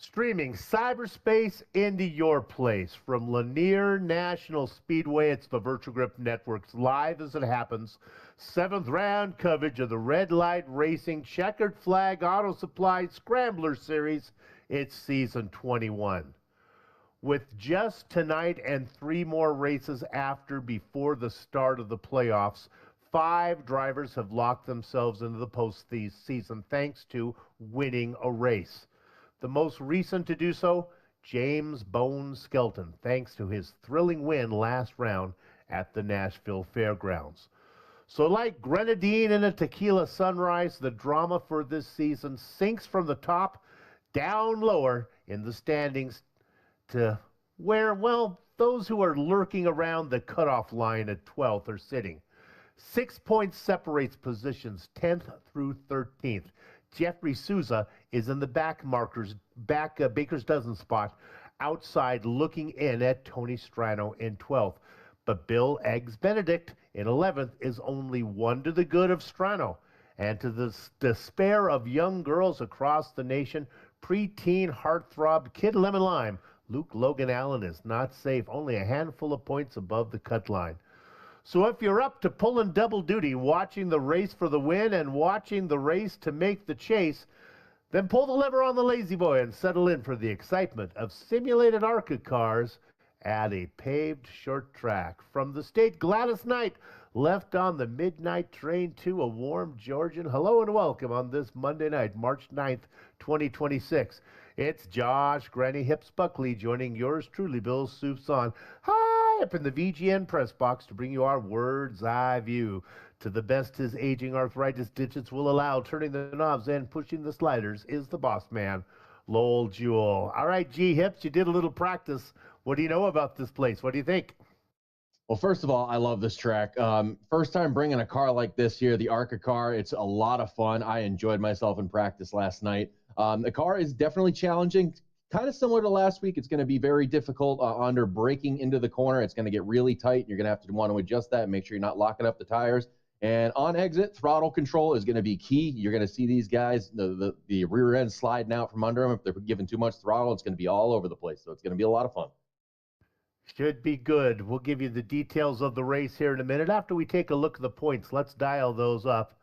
Streaming cyberspace into your place from Lanier National Speedway. It's the Virtual Grip Network's live as it happens. Seventh round coverage of the Red Light Racing Checkered Flag Auto Supply Scrambler Series. It's season 21. With just tonight and 3 more races after before the start of the playoffs, 5 drivers have locked themselves into the postseason thanks to winning a race. The most recent to do so, James Bone Skelton, thanks to his thrilling win last round at the Nashville Fairgrounds. So like grenadine in a tequila sunrise, the drama for this season sinks from the top down lower in the standings to where, well, those who are lurking around the cutoff line at 12th are sitting. 6 points separates positions 10th through 13th. Jeffrey Souza is in the baker's dozen spot outside looking in at Tony Strano in 12th. But Bill Eggs Benedict in 11th is only 1 to the good of Strano. And to the despair of young girls across the nation, preteen heartthrob Kid Lemon Lime, Luke Logan Allen is not safe, only a handful of points above the cut line. So if you're up to pulling double duty, watching the race for the win and watching the race to make the chase, then pull the lever on the Lazy Boy and settle in for the excitement of simulated ARCA cars at a paved short track. From the state, Gladys Knight left on the midnight train to a warm Georgian. Hello and welcome on this Monday night, March 9th, 2026. It's Josh Granny Hips Buckley joining yours truly, Bill Soups on high up in the VGN press box to bring you our bird's eye view to the best his aging arthritis digits will allow. Turning the knobs and pushing the sliders is the boss man, Lowell Jewell. All right, G Hips, you did a little practice. What do you know about this place? What do you think? Well, first of all, I love this track. First time bringing a car like this here, the ARCA car. It's a lot of fun. I enjoyed myself in practice last night. The car is definitely challenging, kind of similar to last week. It's going to be very difficult under braking into the corner. It's going to get really tight. You're going to have to want to adjust that and make sure you're not locking up the tires. And on exit, throttle control is going to be key. You're going to see these guys, the rear end sliding out from under them. If they're giving too much throttle, it's going to be all over the place. So it's going to be a lot of fun. Should be good. We'll give you the details of the race here in a minute. After we take a look at the points, let's dial those up.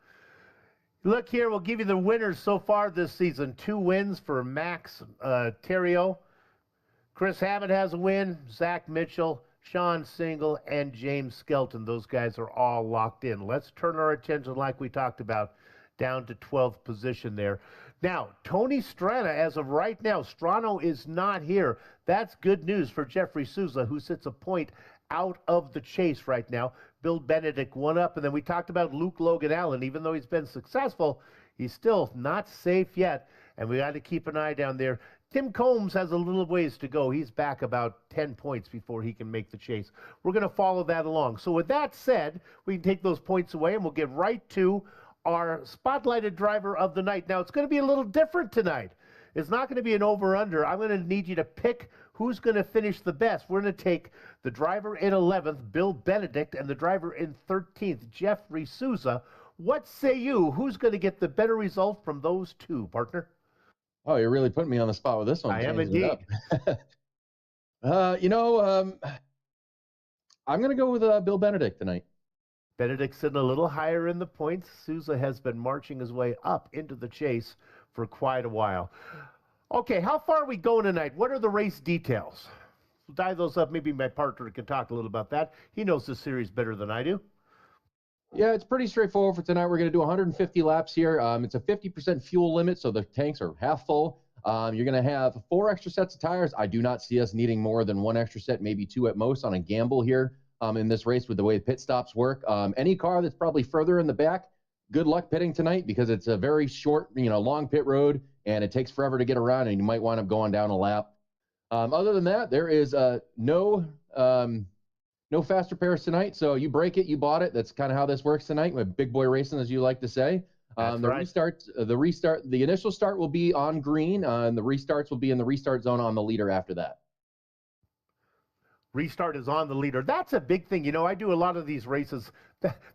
Look here, we'll give you the winners so far this season. 2 wins for Max Terrio. Chris Hammond has a win. Zach Mitchell, Sean Single, and James Skelton. Those guys are all locked in. Let's turn our attention, like we talked about, down to 12th position there. Now, Tony Strano, as of right now, Strano is not here. That's good news for Jeffrey Souza, who sits a point out of the chase right now. Bill Benedict 1 up, and then we talked about Luke Logan Allen. Even though he's been successful, he's still not safe yet, and we got to keep an eye down there. Tim Combs has a little ways to go. He's back about 10 points before he can make the chase. We're going to follow that along. So with that said, we can take those points away, and we'll get right to our spotlighted driver of the night. Now, it's going to be a little different tonight. It's not going to be an over-under. I'm going to need you to pick who's going to finish the best. We're going to take the driver in 11th, Bill Benedict, and the driver in 13th, Jeffrey Souza. What say you? Who's going to get the better result from those 2, partner? Oh, you're really putting me on the spot with this one. I am indeed. I'm going to go with Bill Benedict tonight. Benedict's sitting a little higher in the points. Souza has been marching his way up into the chase for quite a while. Okay, how far are we going tonight? What are the race details? We'll dive those up. Maybe my partner can talk a little about that. He knows the series better than I do. Yeah, it's pretty straightforward for tonight. We're going to do 150 laps here. It's a 50% fuel limit, so the tanks are half full. You're going to have 4 extra sets of tires. I do not see us needing more than 1 extra set, maybe 2 at most on a gamble here in this race with the way pit stops work. Any car that's probably further in the back, good luck pitting tonight because it's a very short, long pit road, and it takes forever to get around, and you might wind up going down a lap. Other than that, there is no fast repairs tonight. So you break it, you bought it. That's kind of how this works tonight with big boy racing, as you like to say. The initial start will be on green, and the restarts will be in the restart zone on the leader after that. Restart is on the leader. That's a big thing. You know, I do a lot of these races.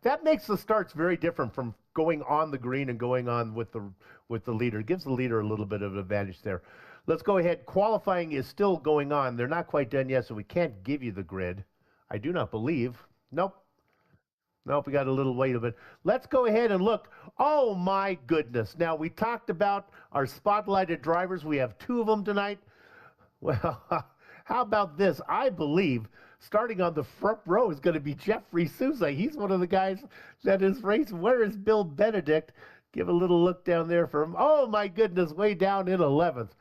That makes the starts very different from going on the green and going on with the leader. It gives the leader a little bit of an advantage there. Let's go ahead. Qualifying is still going on. They're not quite done yet, so we can't give you the grid. I do not believe. Nope. Nope, we got a little wait of it. Let's go ahead and look. Oh, my goodness. Now, we talked about our spotlighted drivers. We have 2 of them tonight. Well, how about this? I believe starting on the front row is going to be Jeffrey Sousa. He's one of the guys that is racing. Where is Bill Benedict? Give a little look down there for him. Oh, my goodness, way down in 11th.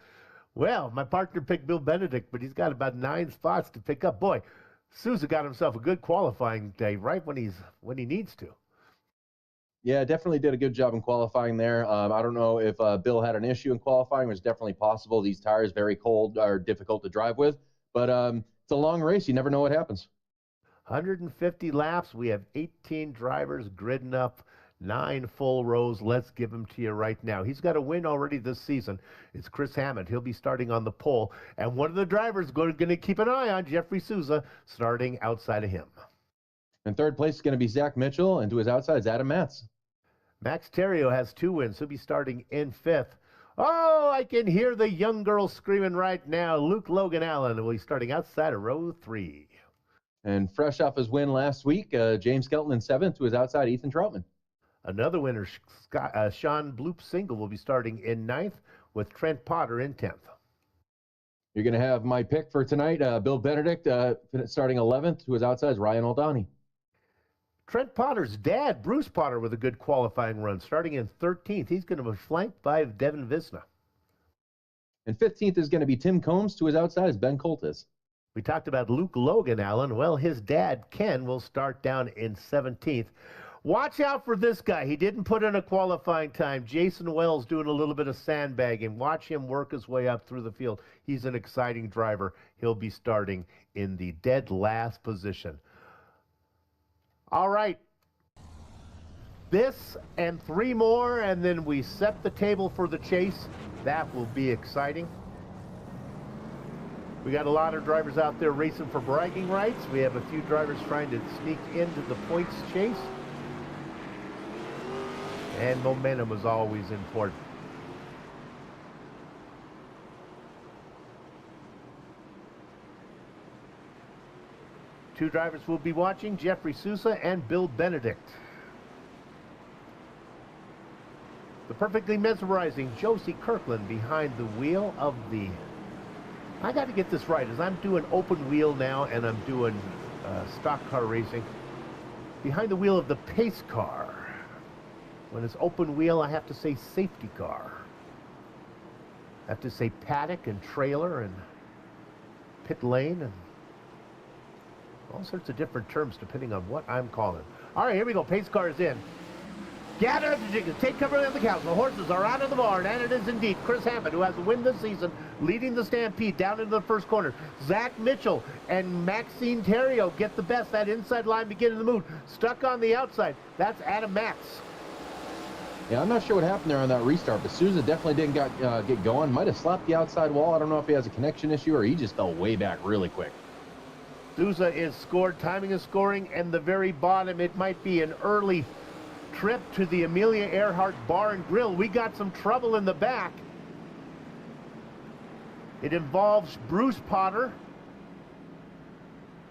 Well, my partner picked Bill Benedict, but he's got about 9 spots to pick up. Boy, Sousa got himself a good qualifying day right when he needs to. Yeah, definitely did a good job in qualifying there. I don't know if Bill had an issue in qualifying. It was definitely possible. These tires very cold are difficult to drive with, but it's a long race. You never know what happens. 150 laps. We have 18 drivers gridding up 9 full rows. Let's give them to you right now. He's got a win already this season. It's Chris Hammond. He'll be starting on the pole. And one of the drivers going to keep an eye on Jeffrey Sousa starting outside of him. In third place is going to be Zach Mitchell, and to his outside is Adam Matz. Max Terrio has 2 wins. He'll be starting in 5th. Oh, I can hear the young girl screaming right now. Luke Logan Allen will be starting outside of row 3. And fresh off his win last week, James Skelton in 7th, to his outside Ethan Troutman. Another winner, Sean Bloop Single, will be starting in 9th with Trent Potter in 10th. You're going to have my pick for tonight, Bill Benedict, starting 11th, to his outside is Ryan O'Donnell. Trent Potter's dad, Bruce Potter, with a good qualifying run, starting in 13th. He's going to be flanked by Devin Visna. And 15th is going to be Tim Combs. To his outside is Ben Coltis. We talked about Luke Logan Allen. Well, his dad, Ken, will start down in 17th. Watch out for this guy. He didn't put in a qualifying time. Jason Wells doing a little bit of sandbagging. Watch him work his way up through the field. He's an exciting driver. He'll be starting in the dead last position. All right. This and 3 more, and then we set the table for the chase. That will be exciting. We got a lot of drivers out there racing for bragging rights. We have a few drivers trying to sneak into the points chase. And momentum is always important. Two drivers will be watching, Jeffrey Sousa and Bill Benedict. The perfectly mesmerizing Josie Kirkland behind the wheel of the... I got to get this right, as I'm doing open wheel now and I'm doing stock car racing. Behind the wheel of the pace car. When it's open wheel, I have to say safety car. I have to say paddock and trailer and pit lane and all sorts of different terms depending on what I'm calling. All right, here we go. Pace car is in. Gather up the chickens. Take cover of the cows. The horses are out of the barn, and it is indeed Chris Hammond, who has a win this season, leading the stampede down into the first corner. Zach Mitchell and Maxine Terrio get the best. That inside line beginning to move. Stuck on the outside. That's Adam Max. Yeah, I'm not sure what happened there on that restart, but Sousa definitely didn't get going. Might have slapped the outside wall. I don't know if he has a connection issue or he just fell way back really quick. Sousa is scored. Timing is scoring, and the very bottom, it might be an early trip to the Amelia Earhart Bar and Grill. We got some trouble in the back. It involves Bruce Potter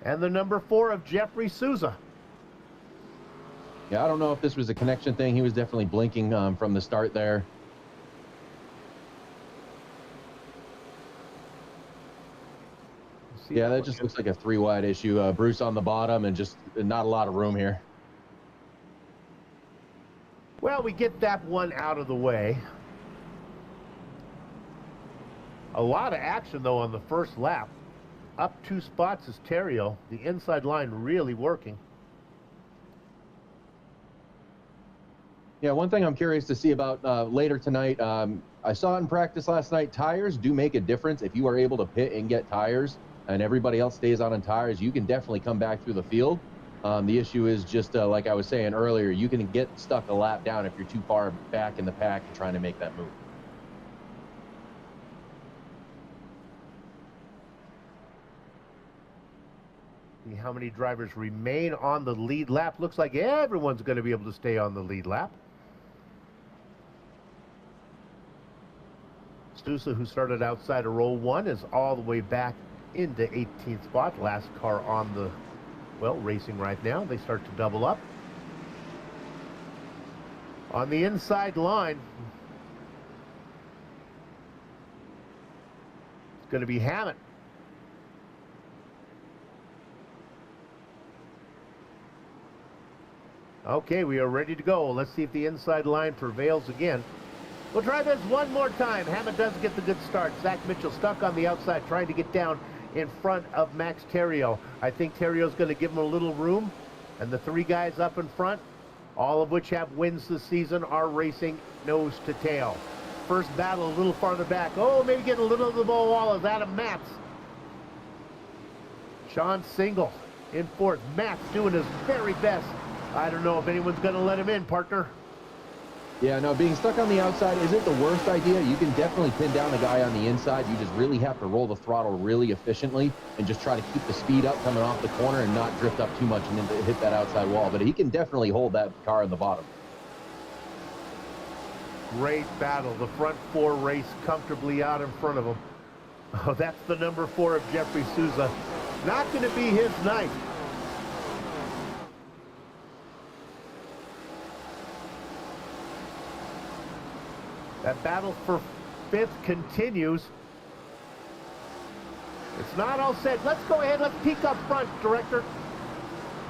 and the number 4 of Jeffrey Sousa. Yeah, I don't know if this was a connection thing. He was definitely blinking from the start there. Yeah, that just looks like a 3-wide issue. Bruce on the bottom and just not a lot of room here. Well, we get that one out of the way. A lot of action, though, on the first lap. Up 2 spots is Terrio. The inside line really working. Yeah, one thing I'm curious to see about later tonight, I saw it in practice last night. Tires do make a difference. If you are able to pit and get tires and everybody else stays on tires, you can definitely come back through the field. The issue is just like I was saying earlier, you can get stuck a lap down if you're too far back in the pack and trying to make that move. See how many drivers remain on the lead lap. Looks like everyone's going to be able to stay on the lead lap. Stusa, who started outside of row 1, is all the way back into 18th spot. Last car on the, well, racing right now. They start to double up. On the inside line, it's going to be Hammett. Okay, we are ready to go. Let's see if the inside line prevails again. We'll try this one more time. Hammett doesn't get the good start. Zach Mitchell stuck on the outside trying to get down in front of Max Theriault. I think Theriault's going to give him a little room. And the 3 guys up in front, all of which have wins this season, are racing nose to tail. First battle a little farther back. Oh, maybe getting a little of the wall is Adam Matz. Sean Single in fourth. Matz doing his very best. I don't know if anyone's going to let him in, partner. Yeah, no, being stuck on the outside isn't the worst idea. You can definitely pin down the guy on the inside. You just really have to roll the throttle really efficiently and just try to keep the speed up coming off the corner and not drift up too much and then hit that outside wall. But he can definitely hold that car in the bottom. Great battle. The front 4 race comfortably out in front of him. Oh, that's the number 4 of Jeffrey Souza. Not going to be his night. That battle for 5th continues. It's not all set. Let's go ahead. Let's peek up front, director.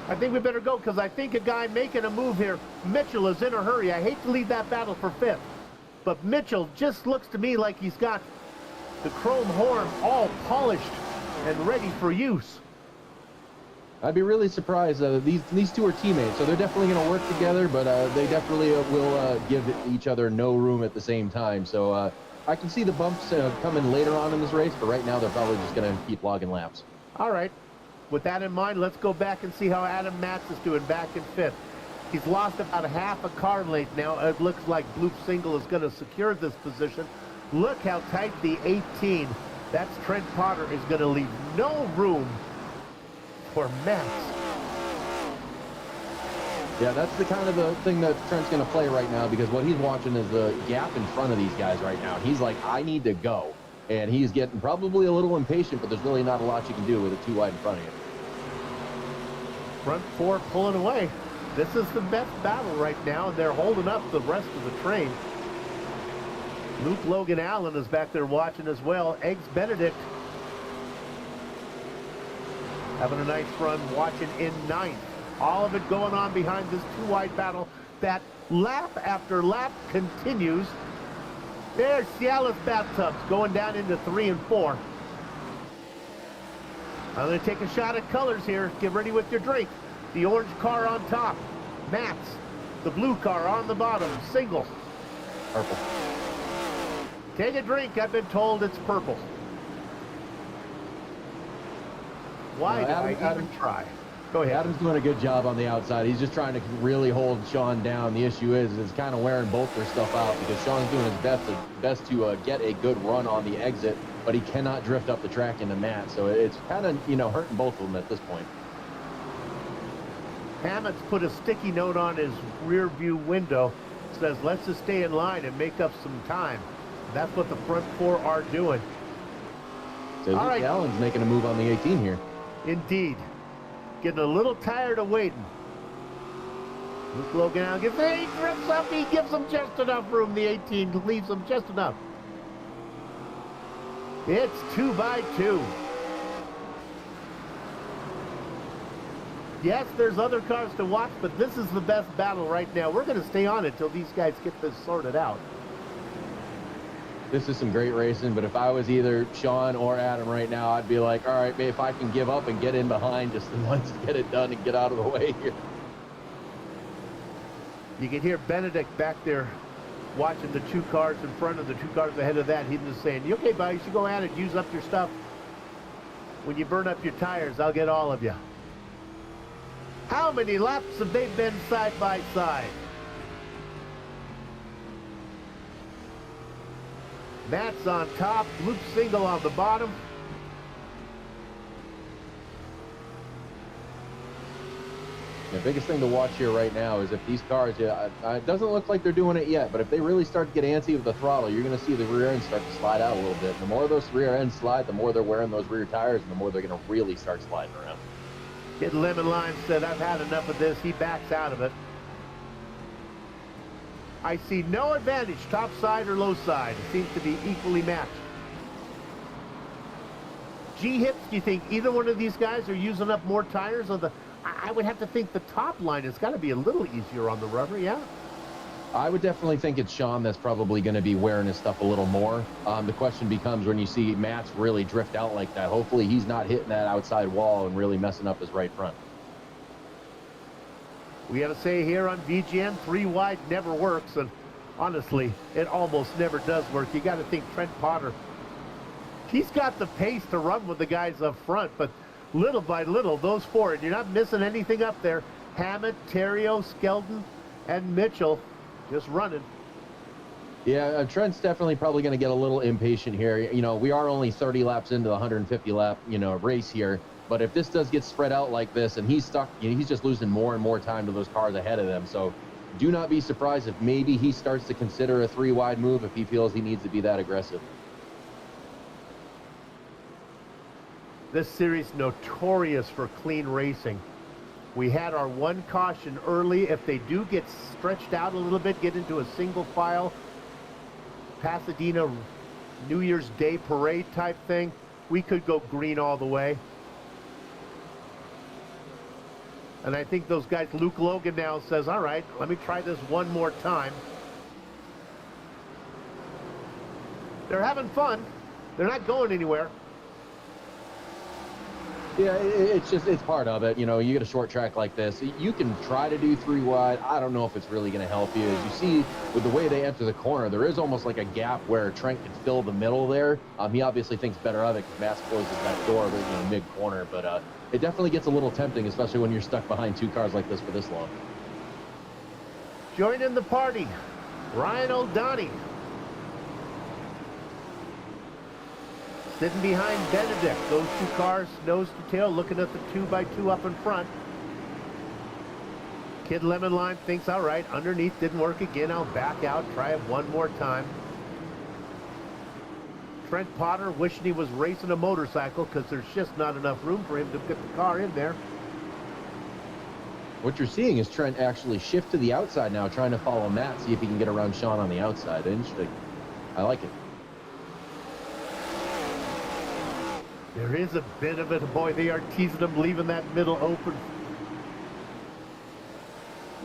I think we better go because I think a guy making a move here. Mitchell is in a hurry. I hate to leave that battle for 5th. But Mitchell just looks to me like he's got the chrome horn all polished and ready for use. I'd be really surprised. These 2 are teammates, so they're definitely going to work together, but they definitely will give each other no room at the same time. So I can see the bumps coming later on in this race, but right now they're probably just going to keep logging laps. All right. With that in mind, let's go back and see how Adam Matz is doing back in 5th. He's lost about a half a car length now. It looks like Bloop Single is going to secure this position. Look how tight the 18. That's Trent Potter is going to leave no room for Matz. Yeah, that's the kind of the thing that Trent's going to play right now, because what he's watching is the gap in front of these guys right now. He's like, I need to go. And he's getting probably a little impatient, but there's really not a lot you can do with it too wide in front of you. Front 4 pulling away. This is the best battle right now, and they're holding up the rest of the train. Luke Logan Allen is back there watching as well. Eggs Benedict having a nice run, watching in 9th. All of it going on behind this 2-wide battle. That lap after lap continues. There's Cialis Bathtubs going down into 3 and 4. I'm going to take a shot at colors here. Get ready with your drink. The orange car on top. Matz. The blue car on the bottom. Single. Purple. Take a drink. I've been told it's purple. Why did I even try? Go ahead. Adam's doing a good job on the outside. He's just trying to really hold Sean down. The issue is kind of wearing both their stuff out, because Sean's doing his best to get a good run on the exit, but he cannot drift up the track into Matt. So it's kind of, hurting both of them at this point. Hammett's put a sticky note on his rear view window. Says, let's just stay in line and make up some time. That's what the front 4 are doing. So All right. Allen's making a move on the 18 here. Indeed. Getting a little tired of waiting. Luke Logan Allen gets, he drifts up, he gives him just enough room. The 18 leaves him just enough. It's 2 by 2. Yes, there's other cars to watch, but this is the best battle right now. We're going to stay on it until these guys get this sorted out. This is some great racing, but if I was either Sean or Adam right now, I'd be like, all right, if I can give up and get in behind, just let's get it done and get out of the way here. You can hear Benedict back there watching the 2 cars in front of the 2 cars ahead of that. He's just saying, you okay, buddy? You should go at it, use up your stuff. When you burn up your tires, I'll get all of you. How many laps have they been side by side? Matt's on top, Luke Single on the bottom. The biggest thing to watch here right now is if these cars, it doesn't look like they're doing it yet, but if they really start to get antsy with the throttle, you're going to see the rear end start to slide out a little bit. And the more those rear ends slide, the more they're wearing those rear tires, and the more they're going to really start sliding around. Kid Lemon Lime said, I've had enough of this. He backs out of it. I see no advantage, top side or low side. It seems to be equally matched. G-Hips, do you think either one of these guys are using up more tires? Or I would have to think the top line has got to be a little easier on the rubber, yeah? I would definitely think it's Sean that's probably going to be wearing his stuff a little more. The question becomes when you see Matt's really drift out like that, hopefully he's not hitting that outside wall and really messing up his right front. We got to say here on VGN, 3 wide never works, and honestly, it almost never does work. You got to think Trent Potter, he's got the pace to run with the guys up front, but little by little, those four, and you're not missing anything up there. Hammett, Terrio, Skelton, and Mitchell just running. Yeah, Trent's definitely probably going to get a little impatient here. You know, we are only 30 laps into the 150 lap, race here. But if this does get spread out like this and he's stuck, he's just losing more and more time to those cars ahead of them. So do not be surprised if maybe he starts to consider a 3 wide move if he feels he needs to be that aggressive. This series notorious for clean racing. We had our one caution early. If they do get stretched out a little bit, get into a single file, Pasadena New Year's Day parade type thing, we could go green all the way. And I think those guys, Luke Logan now says, all right, let me try this one more time. They're having fun. They're not going anywhere. Yeah, it's part of it. You get a short track like this. You can try to do 3 wide. I don't know if it's really going to help you. As you see, with the way they enter the corner, there is almost like a gap where Trent can fill the middle there. He obviously thinks better of it because Mass closes that door mid-corner. But it definitely gets a little tempting, especially when you're stuck behind 2 cars like this for this long. Joining the party, Ryan O'Donnell. Sitting behind Benedict, those 2 cars nose to tail, looking at the 2x2 up in front. Kid Lemon Lime thinks, all right, underneath didn't work again. I'll back out, try it one more time. Trent Potter wishing he was racing a motorcycle because there's just not enough room for him to get the car in there. What you're seeing is Trent actually shift to the outside now, trying to follow Matt, see if he can get around Sean on the outside. Interesting. I like it. There is a bit of it. Boy, they are teasing him, leaving that middle open.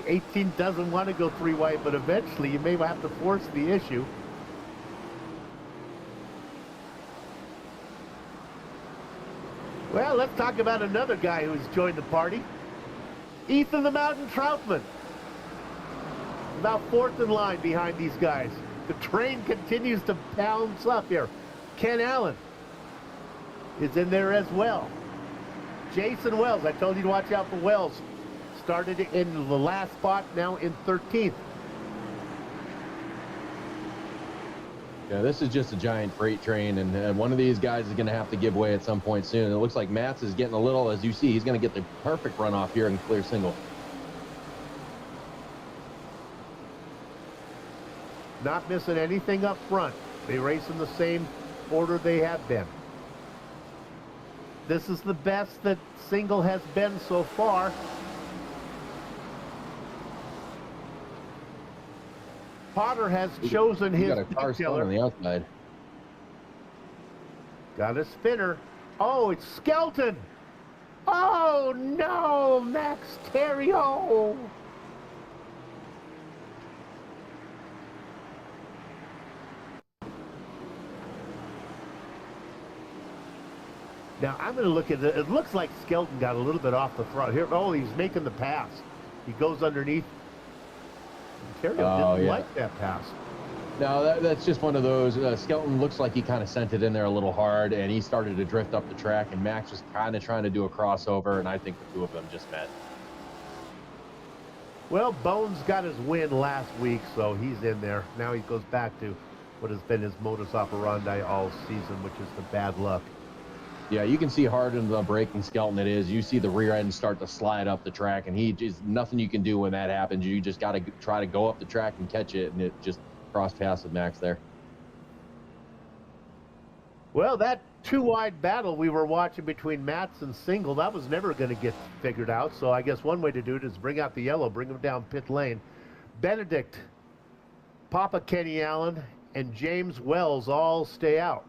18 doesn't want to go 3 wide, but eventually you may have to force the issue. Well, let's talk about another guy who's joined the party. Ethan the Mountain Troutman. About 4th in line behind these guys. The train continues to bounce up here. Ken Allen is in there as well. Jason Wells, I told you to watch out for Wells. Started in the last spot, now in 13th. Yeah, this is just a giant freight train, and one of these guys is going to have to give way at some point soon. It looks like Mats is getting a little, as you see, he's going to get the perfect runoff here in clear single. Not missing anything up front. They race in the same order they have been. This is the best that single has been so far. Potter has chosen his got a car still on the outside. Got a spinner. Oh, it's Skelton. Oh no, Max Terrio. Now, I'm going to look at it. It looks like Skelton got a little bit off the front here. Oh, he's making the pass. He goes underneath. Terrio didn't like that pass. No, that's just one of those. Skelton looks like he kind of sent it in there a little hard, and he started to drift up the track, and Max was kind of trying to do a crossover, and I think the 2 of them just met. Well, Bones got his win last week, so he's in there. Now he goes back to what has been his modus operandi all season, which is the bad luck. Yeah, you can see hard into the braking skeleton it is. You see the rear end start to slide up the track, and he just nothing you can do when that happens. You just got to try to go up the track and catch it, and it just cross paths with Max there. Well, that two-wide battle we were watching between Mats and Single, that was never going to get figured out. So I guess one way to do it is bring out the yellow, bring him down pit lane. Benedict, Papa Kenny Allen, and James Wells all stay out.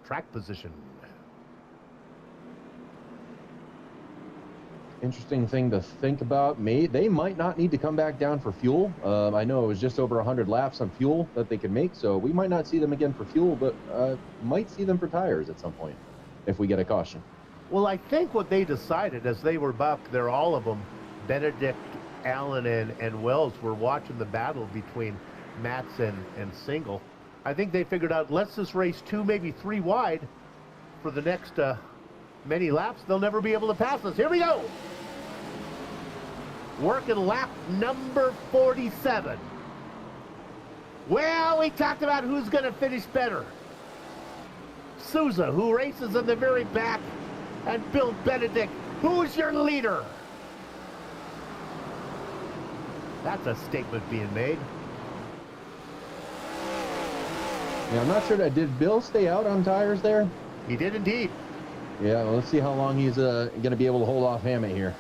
Track position. Interesting thing to think about. They might not need to come back down for fuel. I know it was just over 100 laps on fuel that they could make, so we might not see them again for fuel, but might see them for tires at some point if we get a caution. Well, I think what they decided as they were back there, all of them, Benedict, Allen, and Wells, were watching the battle between Mats and Single. I think they figured out, let's just race 2, maybe 3 wide for the next many laps. They'll never be able to pass us. Here we go. Working lap number 47. Well, we talked about who's going to finish better. Souza, who races in the very back, and Bill Benedict, who's your leader? That's a statement being made. Yeah, I'm not sure that. Did Bill stay out on tires there? He did indeed. Yeah, well, let's see how long he's going to be able to hold off Hammett here.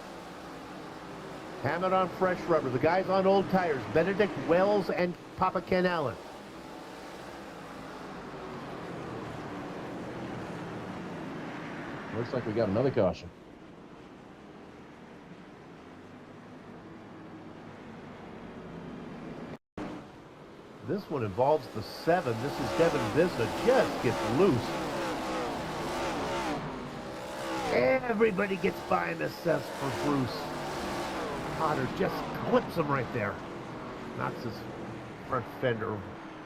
Hammett on fresh rubber. The guys on old tires. Benedict, Wells, and Papa Ken Allen. Looks like we got another caution. This one involves the 7. This is Devin Visna. Just gets loose. Everybody gets by and assessed for Bruce. Potter just clips him right there. Knocks his front fender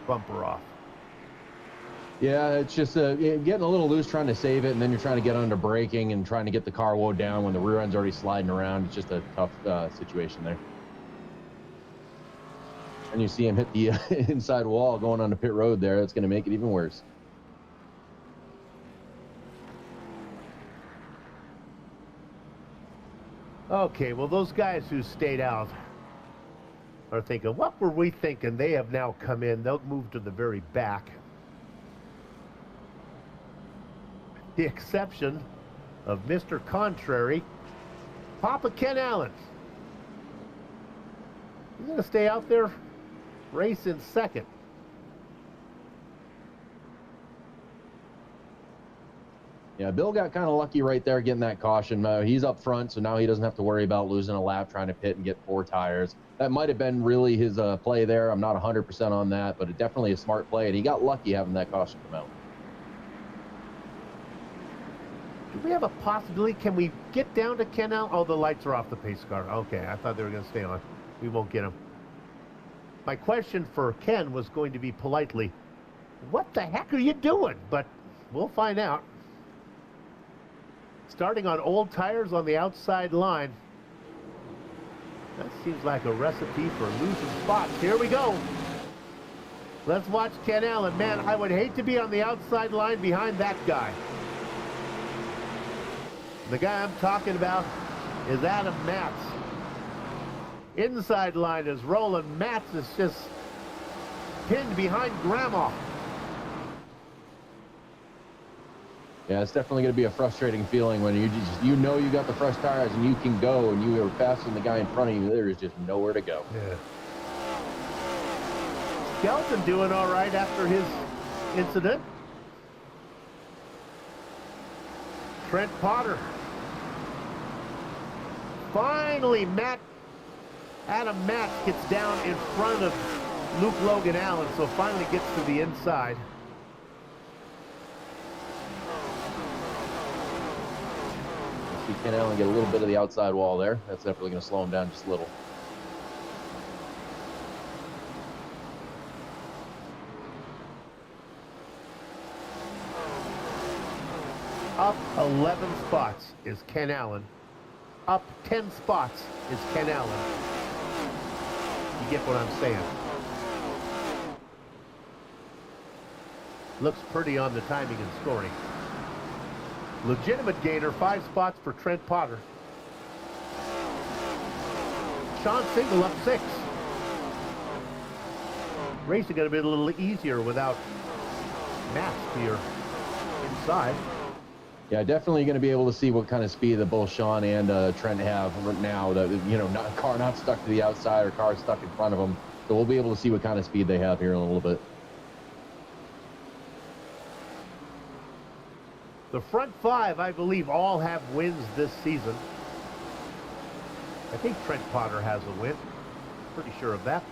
bumper off. Yeah, it's just getting a little loose trying to save it, and then you're trying to get under braking and trying to get the car woe down when the rear end's already sliding around. It's just a tough situation there. And you see him hit the inside wall going on the pit road there. That's going to make it even worse. Okay, well, those guys who stayed out are thinking, what were we thinking? They have now come in. They'll move to the very back. The exception of Mr. Contrary, Papa Ken Allen. He's going to stay out there, race in second. Yeah, Bill got kind of lucky right there getting that caution. He's up front, so now he doesn't have to worry about losing a lap trying to pit and get 4 tires. That might have been really his play there. I'm not 100% on that, but it definitely a smart play, and he got lucky having that caution come out. Do we have a possibility? Can we get down to Ken Allen? Oh, the lights are off the pace car. Okay, I thought they were going to stay on. We won't get them. My question for Ken was going to be politely, what the heck are you doing? But we'll find out. Starting on old tires on the outside line. That seems like a recipe for losing spots. Here we go. Let's watch Ken Allen. Man, I would hate to be on the outside line behind that guy. The guy I'm talking about is Adam Matz. Inside line is Roland. Matz is just pinned behind Grandma. Yeah, it's definitely going to be a frustrating feeling when you know you got the fresh tires and you can go and you are faster than the guy in front of you. There is just nowhere to go. Yeah. Skelton doing all right after his incident. Trent Potter. Finally, Adam Matz gets down in front of Luke Logan Allen, so finally gets to the inside. See Ken Allen get a little bit of the outside wall there. That's definitely going to slow him down just a little. Up 11 spots is Ken Allen. Up 10 spots is Ken Allen. You get what I'm saying? Looks pretty on the timing and scoring. Legitimate gainer, 5 spots for Trent Potter. Sean Single up 6. Racing going to be a little easier without Max here inside. Yeah, definitely going to be able to see what kind of speed that both Sean and Trent have right now. That, you know, car not stuck to the outside or car stuck in front of them. So we'll be able to see what kind of speed they have here in a little bit. The front 5, I believe, all have wins this season. I think Trent Potter has a win. Pretty sure of that.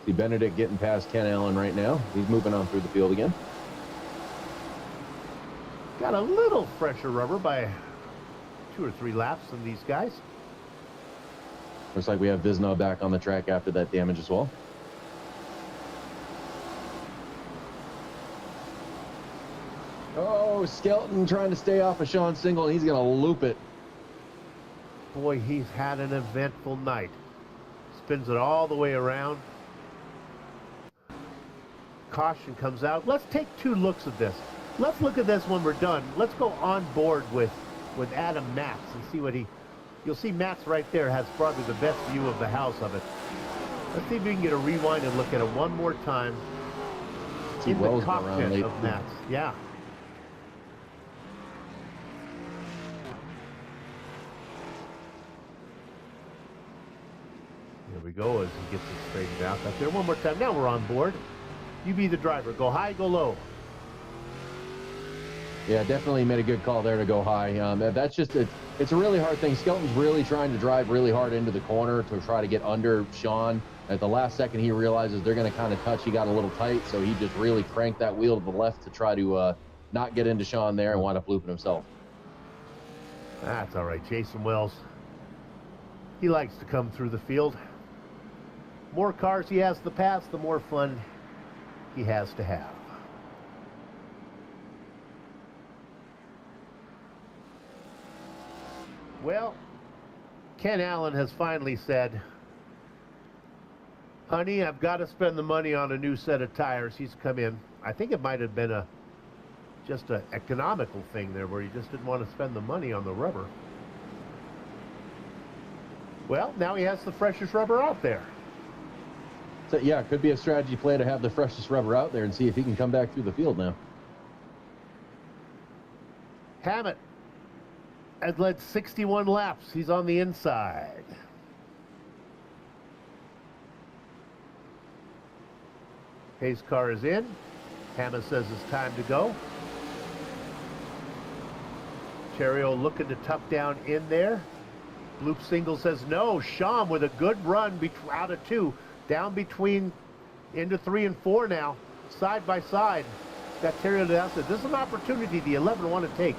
See Benedict getting past Ken Allen right now. He's moving on through the field again. Got a little fresher rubber by 2 or 3 laps than these guys. Looks like we have Visnaugh back on the track after that damage as well. Oh, Skelton trying to stay off of Sean Single, and he's going to loop it. Boy, he's had an eventful night. Spins it all the way around. Caution comes out. Let's take 2 looks at this. Let's look at this when we're done. Let's go on board with Adam Matz and see what you'll see Matz right there has probably the best view of the house of it. Let's see if we can get a rewind and look at it one more time. In the cockpit of Matz. Yeah. Here we go as he gets it straightened out. Up there one more time. Now we're on board. You be the driver. Go high, go low. Yeah, definitely made a good call there to go high. That's just it's a really hard thing. Skelton's really trying to drive really hard into the corner to try to get under Sean. At the last second, he realizes they're going to kind of touch. He got a little tight, so he just really cranked that wheel to the left to try to not get into Sean there and wind up looping himself. That's all right. Jason Wells, he likes to come through the field. More cars he has to pass, the more fun he has to have. Well, Ken Allen has finally said, honey, I've got to spend the money on a new set of tires. He's come in. I think it might have been just an economical thing there where he just didn't want to spend the money on the rubber. Well, now he has the freshest rubber out there. So, yeah, it could be a strategy play to have the freshest rubber out there and see if he can come back through the field now. Hammett has led 61 laps. He's on the inside. Hayes' car is in. Hammett says it's time to go. Terrio looking to tuck down in there. Loop Single says no. Sham with a good run out of 2. Down between into 3 and 4 now, side by side. Got Terrio to the outside. This is an opportunity the 11 want to take.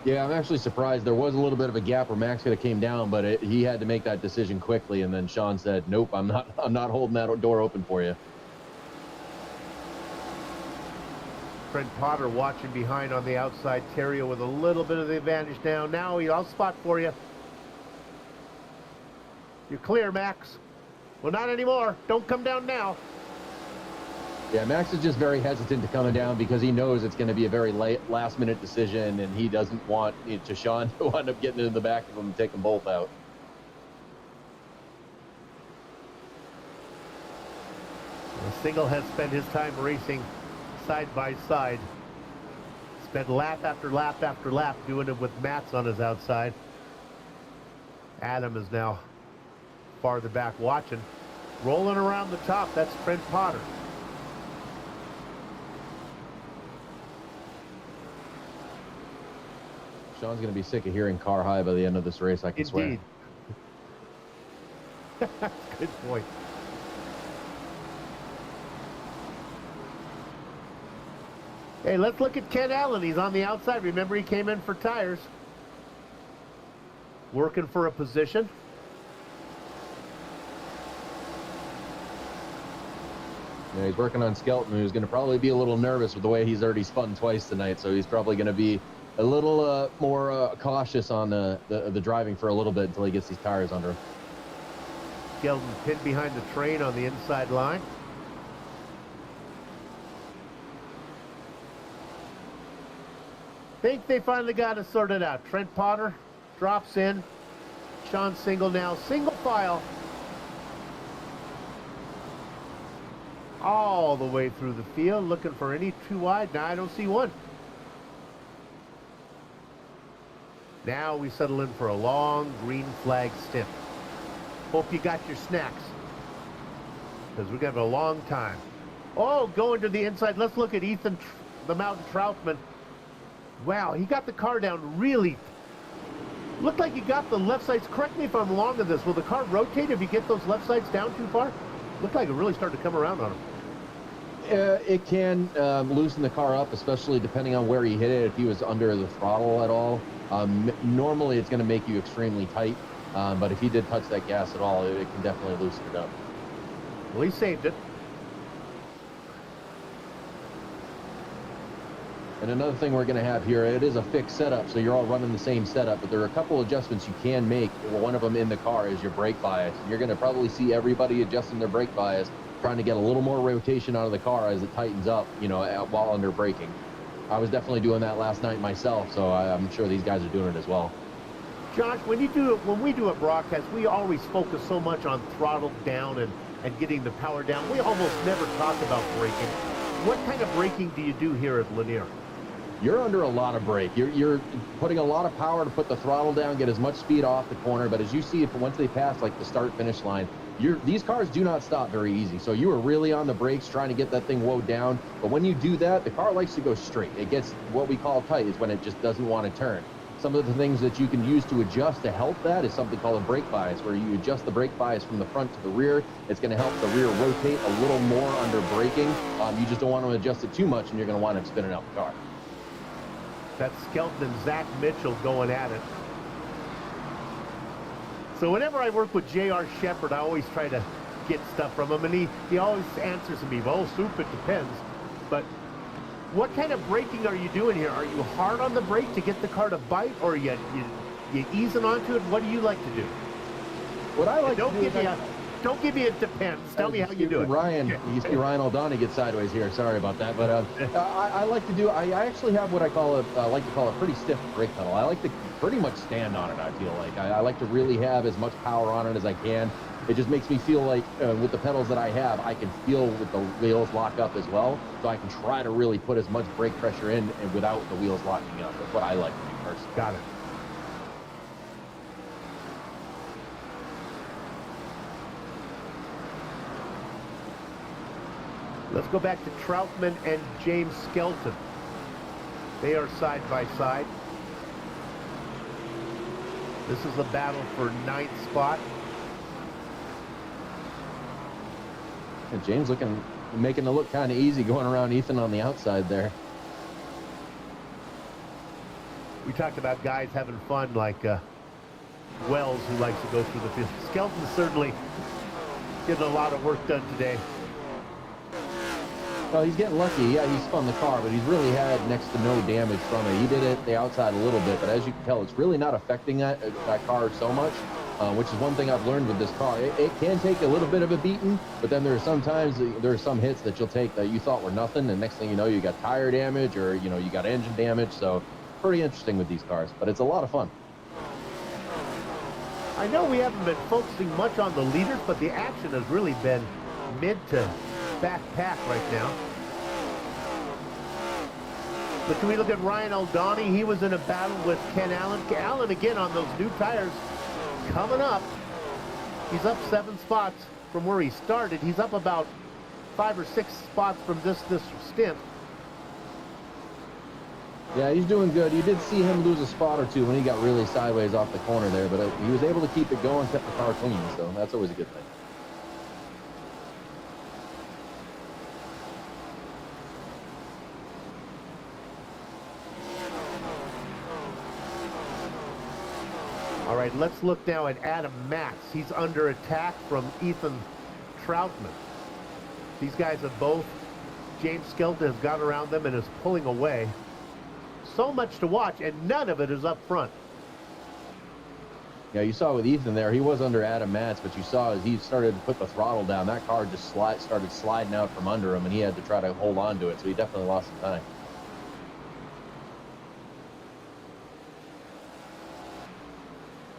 Yeah, I'm actually surprised. There was a little bit of a gap where Max could have came down, but he had to make that decision quickly. And then Sean said, "Nope, I'm not holding that door open for you." Trent Potter watching behind on the outside. Terrio with a little bit of the advantage now. Now I'll spot for you. You're clear, Max. Well, not anymore. Don't come down now. Yeah, Max is just very hesitant to coming down because he knows it's going to be a very last-minute decision, and he doesn't want Sean to wind up getting in the back of them and take them both out. Single has spent his time racing side by side. Spent lap after lap after lap doing it with Mats on his outside. Adam is now farther back watching. Rolling around the top, that's Trent Potter. Sean's going to be sick of hearing car high by the end of this race, I can swear. Indeed. Good point. Hey, let's look at Ken Allen. He's on the outside. Remember, he came in for tires. Working for a position. Yeah, he's working on Skelton, who's going to probably be a little nervous with the way he's already spun twice tonight, so he's probably going to be a little more cautious on the driving for a little bit until he gets these tires under him. Skelton pinned behind the train on the inside line. Think they finally got it sorted out. Trent Potter drops in. Sean Single now, single file. All the way through the field, looking for any too wide. Now I don't see one. Now we settle in for a long green flag stint. Hope you got your snacks, because we're going to have a long time. Oh, going to the inside. Let's look at Ethan, the Mountain Troutman. Wow, he got the car down really. Looked like he got the left sides. Correct me if I'm wrong on this. Will the car rotate if you get those left sides down too far? Looked like it really started to come around on him. It can loosen the car up, especially depending on where he hit it. If he was under the throttle at all, normally it's going to make you extremely tight. But if he did touch that gas at all, it can definitely loosen it up. Well, he saved it. And another thing we're going to have here, it is a fixed setup, so you're all running the same setup, but there are a couple adjustments you can make. One of them in the car is your brake bias. You're going to probably see everybody adjusting their brake bias, trying to get a little more rotation out of the car as it tightens up, you know, while under braking. I was definitely doing that last night myself, so I'm sure these guys are doing it as well. Josh, when we do a broadcast, we always focus so much on throttle down and getting the power down. We almost never talk about braking. What kind of braking do you do here at Lanier? You're under a lot of brake. You're putting a lot of power to put the throttle down, get as much speed off the corner. But as you see, once they pass like the start-finish line, these cars do not stop very easy. So you are really on the brakes trying to get that thing wound down. But when you do that, the car likes to go straight. It gets what we call tight, is when it just doesn't want to turn. Some of the things that you can use to adjust to help that is something called a brake bias, where you adjust the brake bias from the front to the rear. It's going to help the rear rotate a little more under braking. You just don't want to adjust it too much, and you're going to wind up spinning out the car. That's Skelton and Zach Mitchell going at it. So whenever I work with J.R. Shepard, I always try to get stuff from him, and he always answers me, well, soup, it depends. But what kind of braking are you doing here? Are you hard on the brake to get the car to bite, or are you easing onto it? What do you like to do? What I like to do don't give me it depends. Tell me how you do it. You see Ryan O'Donnell get sideways here. Sorry about that, but I like to do. I actually have what I like to call a pretty stiff brake pedal. I like to pretty much stand on it. I feel like I like to really have as much power on it as I can. It just makes me feel like with the pedals that I have, I can feel with the wheels lock up as well. So I can try to really put as much brake pressure in and without the wheels locking up. That's what I like to do personally. Got it. Let's go back to Troutman and James Skelton. They are side by side. This is a battle for 9th spot. And James making it look kind of easy going around Ethan on the outside there. We talked about guys having fun like Wells, who likes to go through the field. Skelton's certainly getting a lot of work done today. Well, he's getting lucky. Yeah, he spun the car, but he's really had next to no damage from it. He did it the outside a little bit, but as you can tell, it's really not affecting that car so much, which is one thing I've learned with this car. It can take a little bit of a beating, but then there are some hits that you'll take that you thought were nothing, and next thing you know, you got tire damage or, you know, you got engine damage. So pretty interesting with these cars, but it's a lot of fun. I know we haven't been focusing much on the leaders, but the action has really been mid to back pack right now. But can we look at Ryan O'Donnell? He was in a battle with Ken Allen. Allen again on those new tires coming up. He's up 7 spots from where he started. He's up about 5 or 6 spots from this stint. Yeah, he's doing good. You did see him lose a spot or two when he got really sideways off the corner there, but he was able to keep it going, kept the car clean, so that's always a good thing. All right, let's look now at Adam Max. He's under attack from Ethan Troutman. These guys have both, James Skelton has got around them and is pulling away. So much to watch, and none of it is up front. Yeah, you saw with Ethan there, he was under Adam Matz, but you saw as he started to put the throttle down, that car just started sliding out from under him, and he had to try to hold on to it, so he definitely lost some time.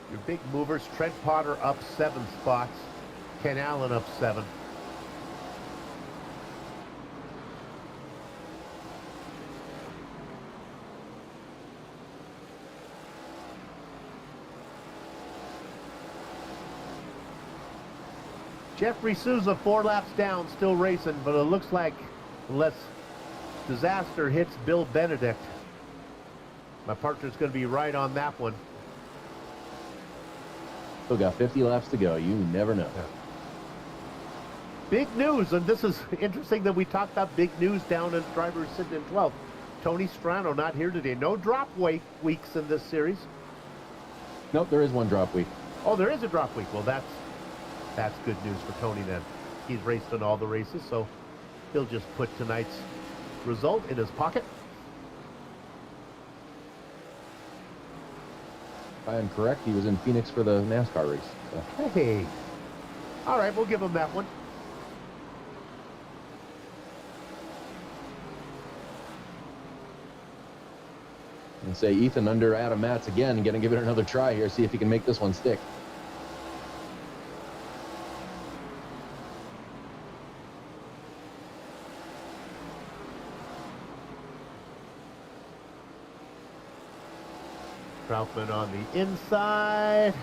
Your big movers, Trent Potter up 7 spots, Ken Allen up 7. Jeffrey Souza 4 laps down, still racing, but it looks like unless disaster hits Bill Benedict, my partner's going to be right on that one. Still got 50 laps to go. You never know. Yeah. Big news, and this is interesting that we talked about big news down as drivers sitting in 12th. Tony Strano not here today. No drop weeks in this series. Nope, there is one drop week. Oh, there is a drop week. Well, that's good news for Tony then. He's raced in all the races, so he'll just put tonight's result in his pocket. If I am correct, he was in Phoenix for the NASCAR race. So. Hey. All right, we'll give him that one. And say Ethan under Adam Matz again, gonna give it another try here, see if he can make this one stick. Troutman on the inside.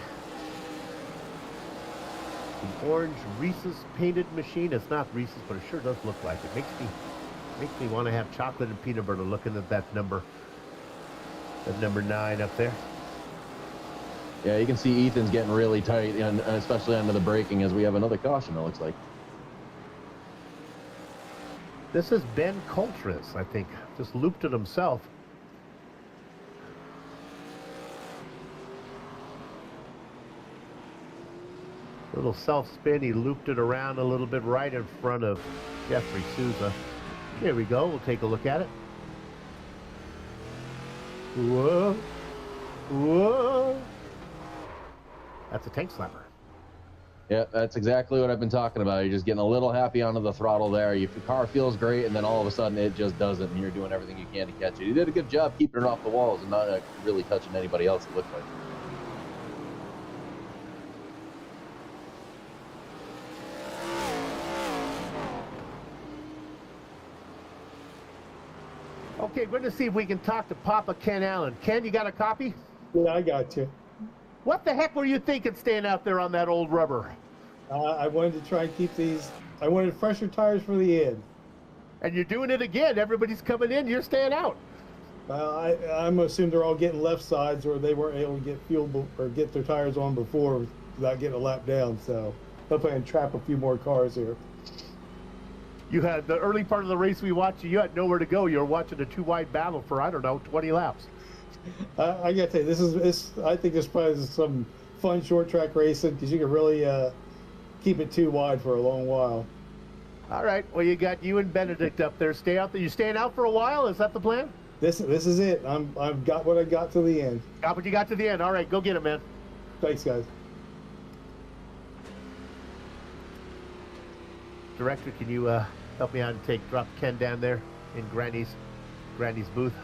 The orange Reese's painted machine. It's not Reese's, but it sure does look like it. Makes me want to have chocolate and peanut butter looking at that number 9 up there. Yeah, you can see Ethan's getting really tight, and especially under the braking as we have another caution, it looks like. This is Ben Coltris, I think. Just looped it himself. Little self-spin, he looped it around a little bit right in front of Jeffrey Souza. Here we go, we'll take a look at it. Whoa, whoa. That's a tank slapper. Yeah, that's exactly what I've been talking about. You're just getting a little happy onto the throttle there. Your car feels great, and then all of a sudden it just doesn't, and you're doing everything you can to catch it. You did a good job keeping it off the walls and not really touching anybody else, it looked like. Okay, we're going to see if we can talk to Papa Ken Allen. Ken, you got a copy? Yeah, I got you. What the heck were you thinking staying out there on that old rubber? I wanted to try and keep these. I wanted fresher tires for the end. And you're doing it again. Everybody's coming in. You're staying out. I'm assuming they're all getting left sides, or they weren't able to get fuel or get their tires on before without getting a lap down. So I'm planning to trap a few more cars here. You had the early part of the race we watched. You had nowhere to go. You were watching a two-wide battle for, I don't know, 20 laps. I got to tell you, I think this probably is some fun short track racing because you can really keep it too wide for a long while. All right. Well, you got you and Benedict up there. Stay out there. You staying out for a while? Is that the plan? This is it. I've got what I got to the end. Got what you got to the end. All right. Go get it, man. Thanks, guys. Director, can you help me out and drop Ken down there in Granny's booth?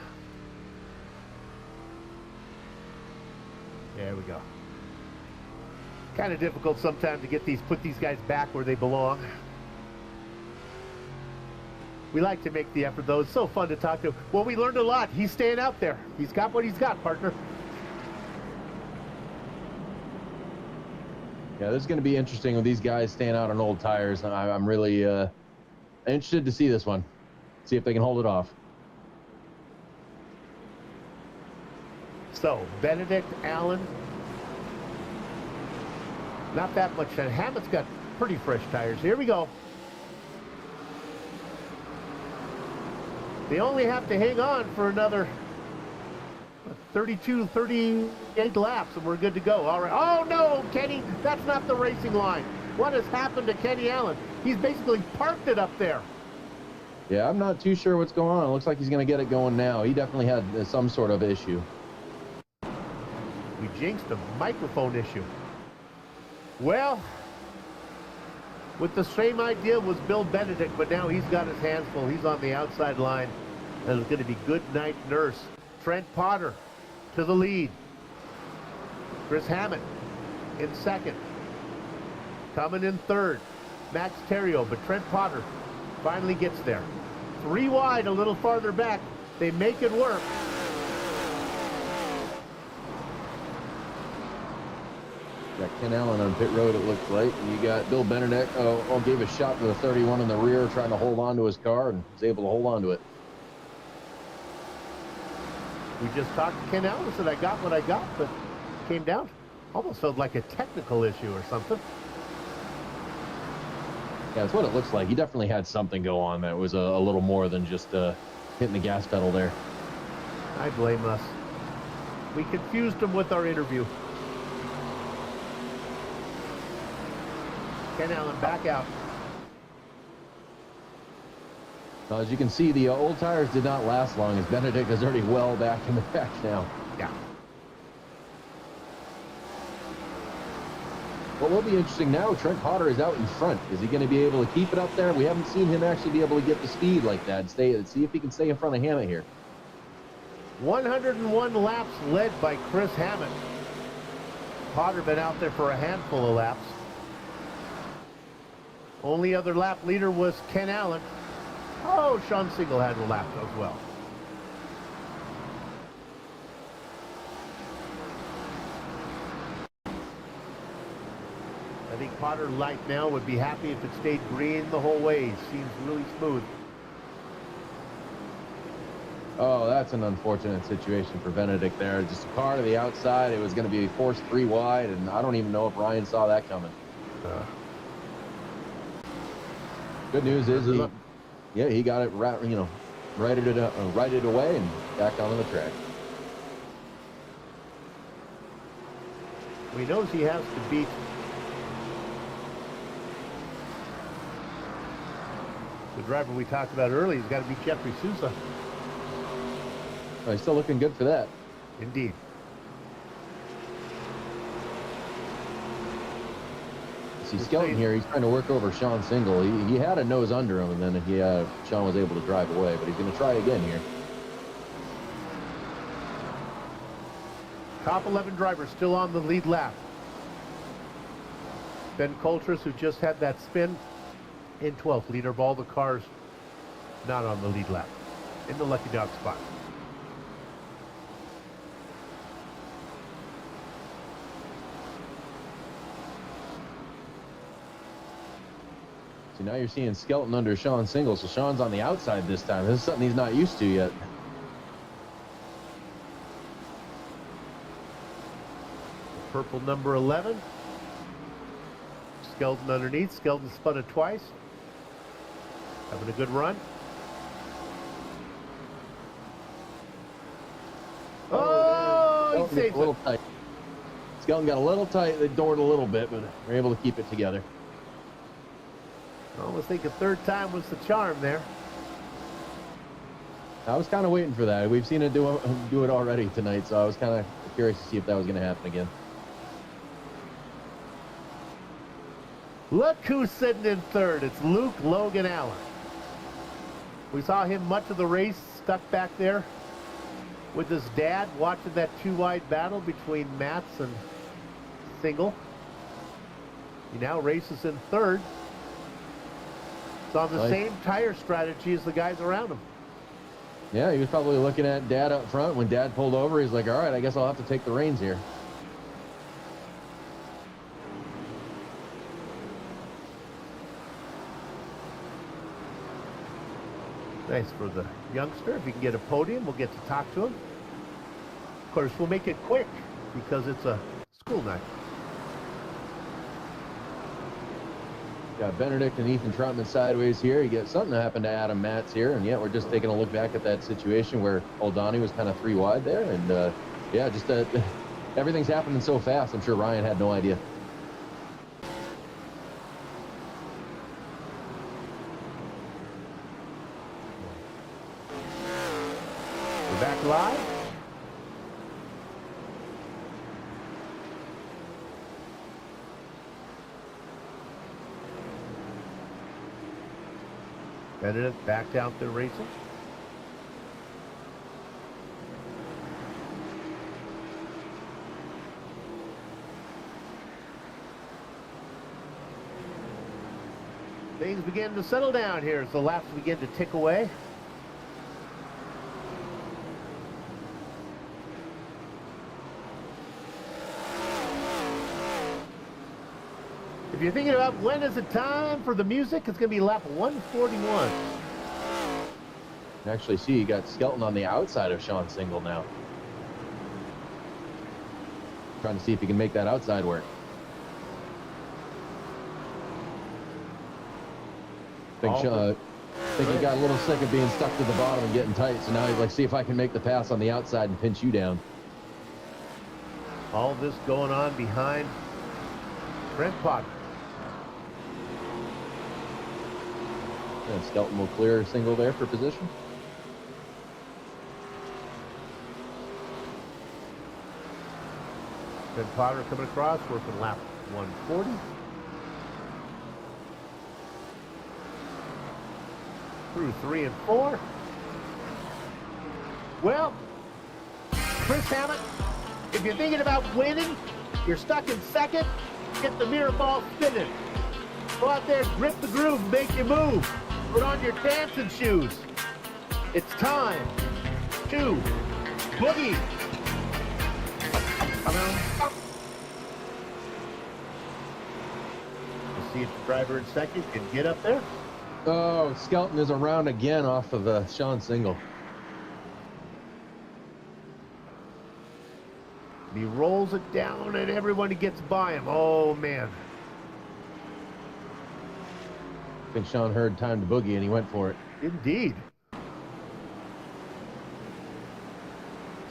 There we go. Kind of difficult sometimes to put these guys back where they belong. We like to make the effort, though. It's so fun to talk to him. Well, we learned a lot. He's staying out there. He's got what he's got, partner. Yeah, this is going to be interesting with these guys staying out on old tires. I'm really interested to see this one. See if they can hold it off. So, Benedict, Allen. Not that much. And Hammett's got pretty fresh tires. Here we go. They only have to hang on for another 32, 38 laps, and we're good to go. All right. Oh, no, Kenny, that's not the racing line. What has happened to Kenny Allen? He's basically parked it up there. Yeah, I'm not too sure what's going on. It looks like he's going to get it going now. He definitely had some sort of issue. We jinxed a microphone issue. Well, with the same idea was Bill Benedict, but now he's got his hands full. He's on the outside line. And it's going to be good night nurse. Trent Potter to the lead. Chris Hammett in second. Coming in third, Max Terrio, but Trent Potter finally gets there. 3 wide, a little farther back. They make it work. Got Ken Allen on pit road, it looks like. And you got Bill Benedict, gave a shot to the 31 in the rear, trying to hold on to his car, and was able to hold on to it. We just talked to Ken Allen, said I got what I got, but came down. Almost felt like a technical issue or something. Yeah, that's what it looks like. He definitely had something go on that was a little more than just hitting the gas pedal there. I blame us. We confused him with our interview. Ken Allen back out. Now, as you can see, the old tires did not last long, as Benedict is already well back in the back now. Yeah. What will be interesting now, Trent Potter is out in front. Is he going to be able to keep it up there? We haven't seen him actually be able to get the speed like that and see if he can stay in front of Hammett here. 101 laps led by Chris Hammett. Potter been out there for a handful of laps. Only other lap leader was Ken Allen. Oh, Sean Single had a lap as well. I think Potter Light now would be happy if it stayed green the whole way. Seems really smooth. Oh, that's an unfortunate situation for Benedict there. Just a car to the outside. It was going to be forced 3 wide, and I don't even know if Ryan saw that coming. Good news is he got it right, righted away and back onto the track. He knows he has to beat the driver we talked about earlier. He's got to beat Jeffrey Sousa. Oh, he's still looking good for that. Indeed. See Skelton here, he's trying to work over Sean Single. He had a nose under him, and then Sean was able to drive away, but he's going to try again here. Top 11 drivers still on the lead lap. Ben Coulters, who just had that spin, in 12th. Leader of all the cars not on the lead lap. In the lucky dog spot. So now you're seeing Skelton under Sean Single, so Sean's on the outside this time. This is something he's not used to yet. Purple number 11. Skelton underneath. Skelton spun it twice. Having a good run. Oh, he saved it. Tight. Skelton got a little tight. They doored a little bit, but they're able to keep it together. I almost think a third time was the charm there. I was kind of waiting for that. We've seen it do it already tonight, so I was kind of curious to see if that was going to happen again. Look who's sitting in third. It's Luke Logan Allen. We saw him much of the race stuck back there with his dad watching that 2-wide battle between Mats and Single. He now races in third. It's on the same tire strategy as the guys around him. Yeah, he was probably looking at Dad up front. When Dad pulled over, he's like, all right, I guess I'll have to take the reins here. Nice for the youngster. If he can get a podium, we'll get to talk to him. Of course, we'll make it quick because it's a school night. Got Benedict and Ethan Trotman sideways here. You get something that happened to Adam Matz here, and yeah, we're just taking a look back at that situation where Oldani was kind of 3 wide there, and yeah, just everything's happening so fast. I'm sure Ryan had no idea. We're back live. Benedict back out there racing. Things begin to settle down here as the laps begin to tick away. If you're thinking about when is it time for the music, it's going to be lap 141. Actually, see, you got Skelton on the outside of Sean Single now. Trying to see if he can make that outside work. I think he got a little sick of being stuck to the bottom and getting tight, so now he's like, see if I can make the pass on the outside and pinch you down. All this going on behind Trent Potter. And Skelton will clear Single there for position. Trent Potter coming across, working lap 140. Through 3 and 4. Well, Chris Hammett, if you're thinking about winning, you're stuck in second, get the mirror ball spinning. Go out there, grip the groove, make you move. Put on your dancing shoes. It's time to boogie. We'll see if the driver in second can get up there. Oh, Skelton is around again off of Sean Single. He rolls it down and everyone gets by him. Oh, man. I think Sean heard time to boogie and he went for it. Indeed.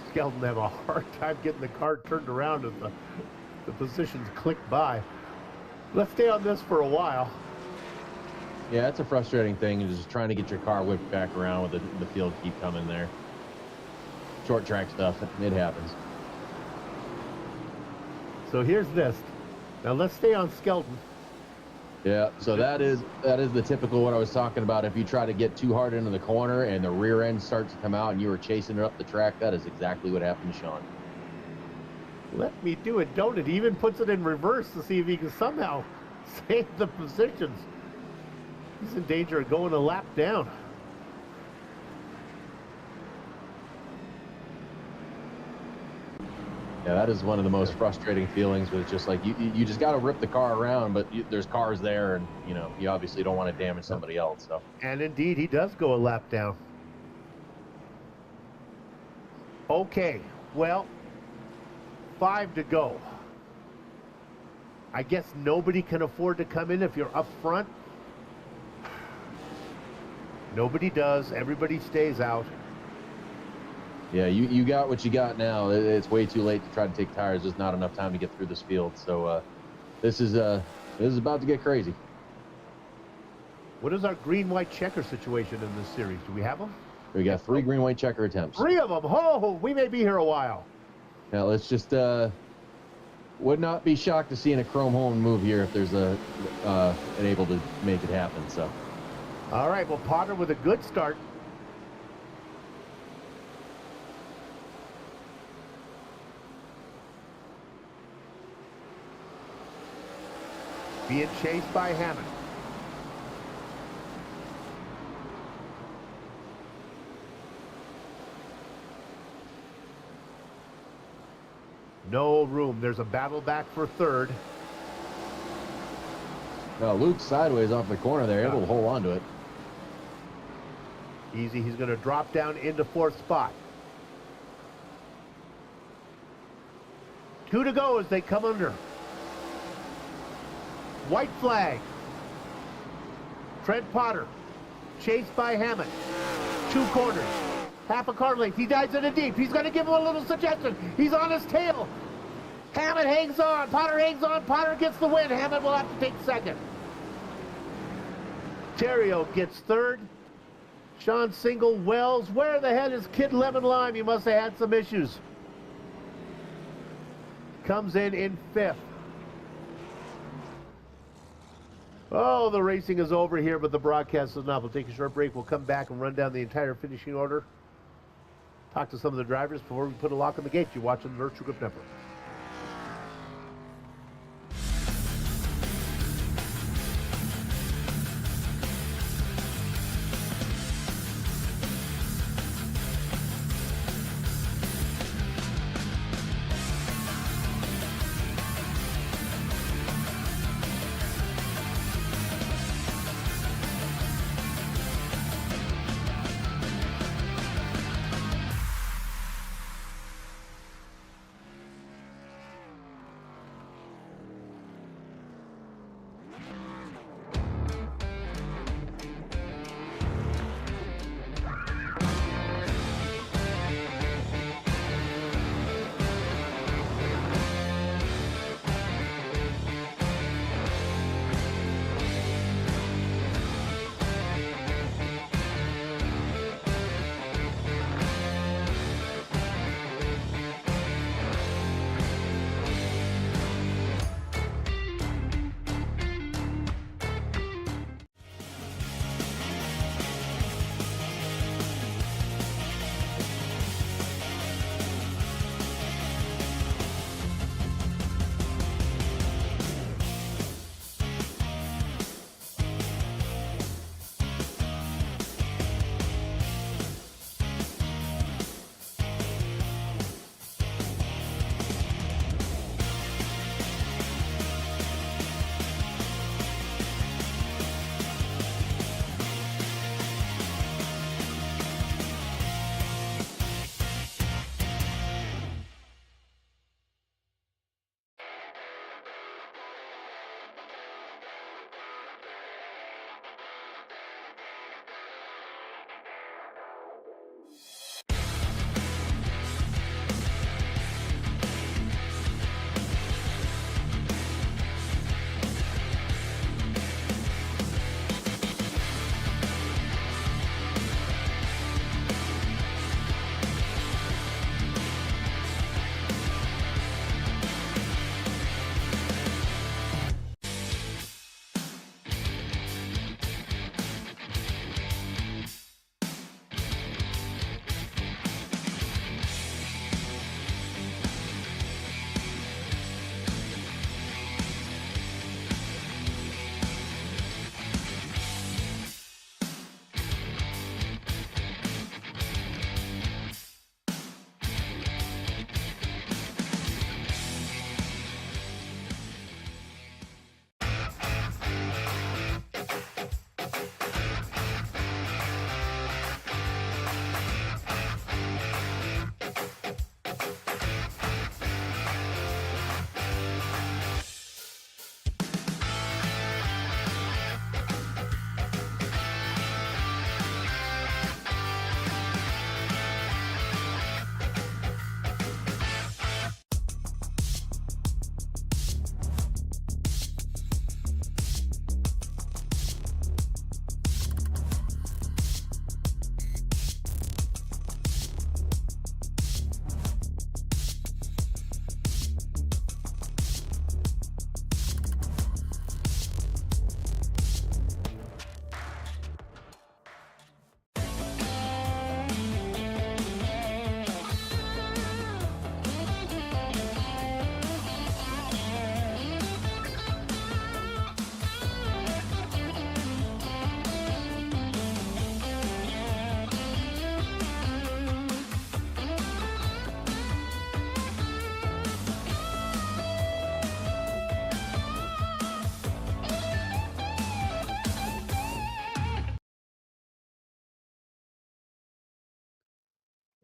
Skelton have a hard time getting the car turned around as the positions click by. Let's stay on this for a while. Yeah, it's a frustrating thing, just trying to get your car whipped back around with the field keep coming there. Short track stuff, it happens. So here's this. Now let's stay on Skelton. Yeah, so that is the typical what I was talking about. If you try to get too hard into the corner and the rear end starts to come out and you were chasing it up the track, that is exactly what happened to Sean. Let me do it, don't it? He even puts it in reverse to see if he can somehow save the positions. He's in danger of going a lap down. Yeah, that is one of the most frustrating feelings, but it's just like you just got to rip the car around, but there's cars there, and you obviously don't want to damage somebody else. So. And indeed, he does go a lap down. Okay, well, 5 to go. I guess nobody can afford to come in if you're up front. Nobody does. Everybody stays out. Yeah, you got what you got now. It's way too late to try to take tires. There's not enough time to get through this field. So this is about to get crazy. What is our green-white checker situation in this series? Do we have them? We got 3 green-white checker attempts. 3 of them. Oh, we may be here a while. Now let's just would not be shocked to see in a chrome home move here if there's an able to make it happen. So. All right, well, Potter with a good start. Being chased by Hammond. No room. There's a battle back for third. Now Luke's sideways off the corner there, able to hold on to it. Easy, he's going to drop down into 4th spot. 2 to go as they come under. White flag. Trent Potter, chased by Hammond. 2 corners, half a car length. He dives in a deep. He's going to give him a little suggestion. He's on his tail. Hammond hangs on. Potter hangs on. Potter gets the win. Hammond will have to take second. Terrio gets third. Sean Single, Wells. Where the hell is Kid Lemon Lime? He must have had some issues. Comes in 5th. Oh, the racing is over here, but the broadcast is not. We'll take a short break. We'll come back and run down the entire finishing order. Talk to some of the drivers before we put a lock on the gate. You're watching the Virtual Grip Network.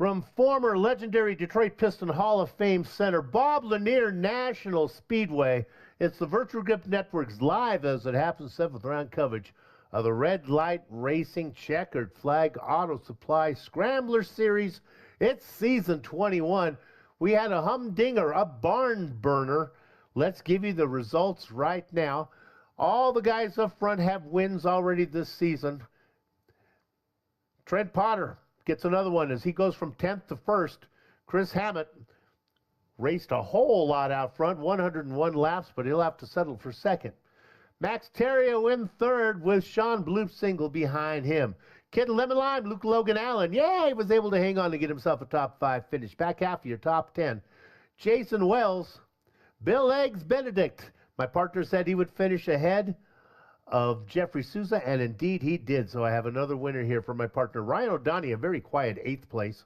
From former legendary Detroit Piston Hall of Fame center Bob Lanier National Speedway, it's the Virtual Grip Network's live as it happens 7th round coverage of the Red Light Racing Checkered Flag Auto Supply Scrambler Series. It's season 21. We had a humdinger, a barn burner. Let's give you the results right now. All the guys up front have wins already this season. Trent Potter gets another one as he goes from 10th to 1st. Chris Hammett raced a whole lot out front, 101 laps, but he'll have to settle for second. Max Terrio in third with Sean Bloop single behind him. Kid Lemon Lime, Luke Logan Allen, yeah, he was able to hang on to get himself a top 5 finish. Back half of your top 10. Jason Wells, Bill Eggs Benedict. My partner said he would finish ahead of Jeffrey Souza, and indeed he did. So I have another winner here for my partner, Ryan O'Donnell, a very quiet 8th place.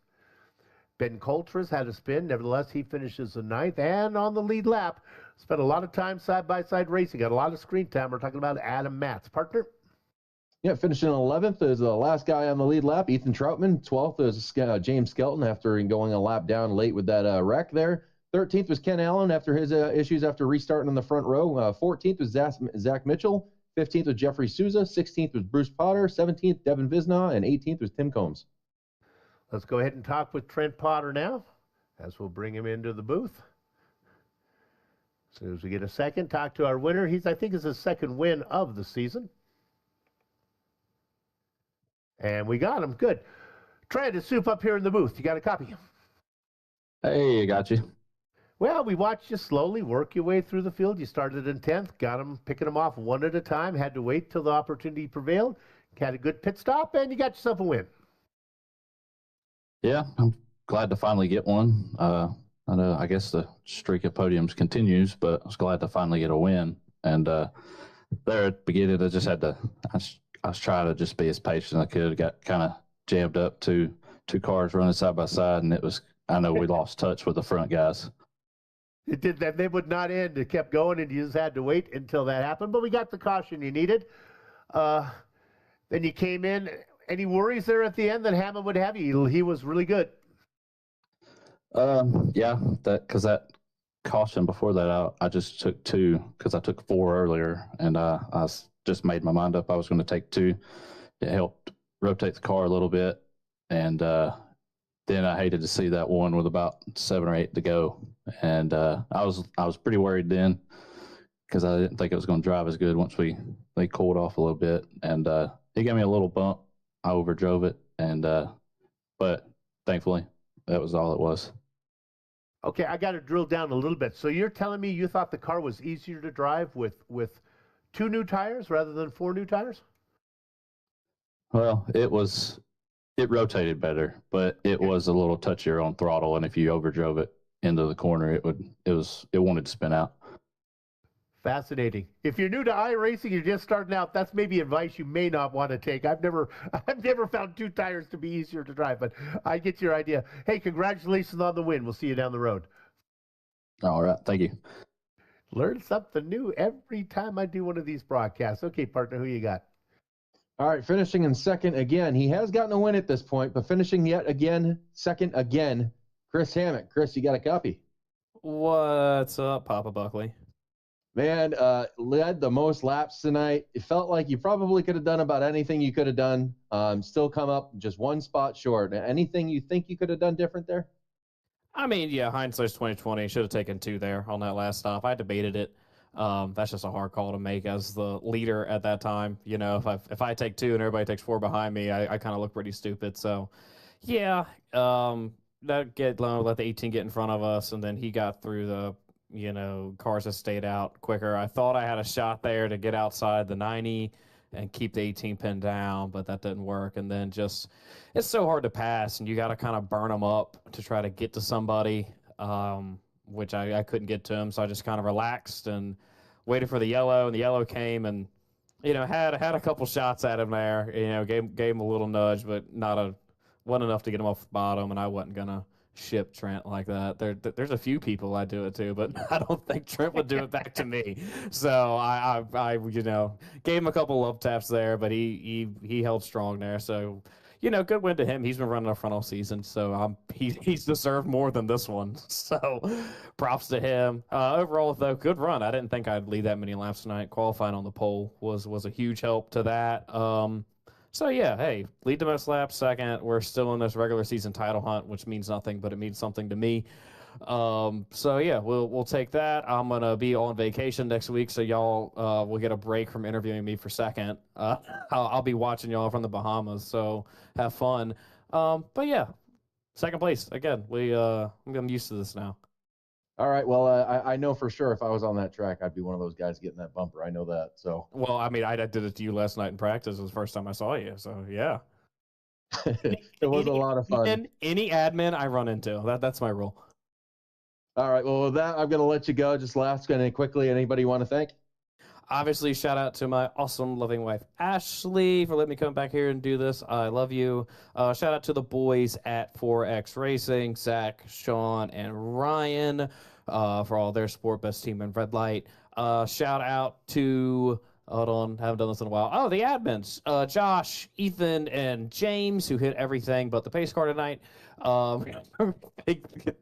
Ben Coltras had a spin. Nevertheless, he finishes the 9th and on the lead lap. Spent a lot of time side-by-side racing. Got a lot of screen time. We're talking about Adam Matz. Partner? Yeah, finishing 11th is the last guy on the lead lap, Ethan Troutman. 12th is James Skelton after going a lap down late with that wreck there. 13th was Ken Allen after his issues after restarting in the front row. 14th was Zach Mitchell. 15th was Jeffrey Souza. 16th was Bruce Potter. 17th, Devin Visna. And 18th was Tim Combs. Let's go ahead and talk with Trent Potter now, as we'll bring him into the booth. As soon as we get a second, talk to our winner. I think is his second win of the season. And we got him. Good. Trent, to soup up here in the booth. You got a copy? Hey, I got you. Well, we watched you slowly work your way through the field. You started in 10th, got him picking them off one at a time, had to wait till the opportunity prevailed, had a good pit stop, and you got yourself a win. Yeah, I'm glad to finally get one. I know, I guess the streak of podiums continues, but I was glad to finally get a win. And there at the beginning, I was trying to just be as patient as I could. Got kind of jammed up two cars running side by side, and I know we lost touch with the front guys. It did that. They would not end. It kept going, and you just had to wait until that happened. But we got the caution you needed. Then you came in. Any worries there at the end that Hammond would have you? He was really good. Yeah, because that caution before that, I just took 2 because I took 4 earlier, and I just made my mind up I was going to take 2. It helped rotate the car a little bit, and then I hated to see that one with about 7 or 8 to go, and I was pretty worried then because I didn't think it was going to drive as good once they cooled off a little bit, and it gave me a little bump. I overdrove it, and but thankfully that was all it was. Okay, I got to drill down a little bit. So you're telling me you thought the car was easier to drive with 2 new tires rather than 4 new tires? Well, it rotated better, but it was a little touchier on throttle, and if you overdrove it into the corner, it wanted to spin out. Fascinating. If you're new to iRacing, you're just starting out, that's maybe advice you may not want to take. I've never found 2 tires to be easier to drive, but I get your idea. Hey, congratulations on the win. We'll see you down the road. All right. Thank you. Learn something new every time I do one of these broadcasts. Okay, partner, who you got? All right, finishing in second again. He has gotten a win at this point, but finishing yet again, second again, Chris Hammett. Chris, you got a copy? What's up, Papa Buckley? Man, led the most laps tonight. It felt like you probably could have done about anything you could have done. Still come up just 1 spot short. Anything you think you could have done different there? I mean, yeah, hindsight's 2020. Should have taken 2 there on that last stop. I debated it. That's just a hard call to make as the leader at that time. You know, if I take 2 and everybody takes 4 behind me, I kind of look pretty stupid. So, yeah, let the 18 get in front of us, and then he got through the cars that stayed out quicker. I thought I had a shot there to get outside the 90 and keep the 18 pin down, but that didn't work. And then it's so hard to pass, and you got to kind of burn them up to try to get to somebody, which I couldn't get to him. So I just kind of relaxed and waited for the yellow, and the yellow came, and had a couple shots at him there. Gave him a little nudge, but wasn't enough to get him off the bottom, and I wasn't gonna ship Trent like that. There's a few people I do it to, but I don't think Trent would do it back to me. So I gave him a couple love taps there, but he held strong there. So good win to him. He's been running up front all season, so he's deserved more than this one. So props to him. Overall, though, good run. I didn't think I'd lead that many laps tonight. Qualifying on the pole was a huge help to that. So, yeah, hey, lead the most laps, second. We're still in this regular season title hunt, which means nothing, but it means something to me. So, yeah, we'll take that. I'm going to be on vacation next week, so y'all will get a break from interviewing me for second. I'll be watching y'all from the Bahamas, so have fun. But, yeah, second place. Again, I'm used to this now. All right. Well, I know for sure if I was on that track, I'd be one of those guys getting that bumper. I know that. So. Well, I mean, I did it to you last night in practice. It was the first time I saw you. So yeah. It was a lot of fun. Any admin I run into. That's my rule. All right. Well, with that, I'm going to let you go. Just last, and quickly, anybody you want to thank? Obviously, shout out to my awesome, loving wife, Ashley, for letting me come back here and do this. I love you. Shout out to the boys at 4X Racing, Zach, Sean, and Ryan, for all their support. Best team in red light. Shout out to, hold on, haven't done this in a while. Oh, the admins, Josh, Ethan, and James, who hit everything but the pace car tonight.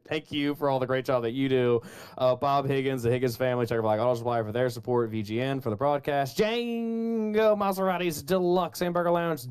Thank you for all the great job that you do. Bob Higgins, the Higgins family, Checker Black Auto Supply for their support, VGN for the broadcast, Django Maserati's Deluxe Hamburger Lounge,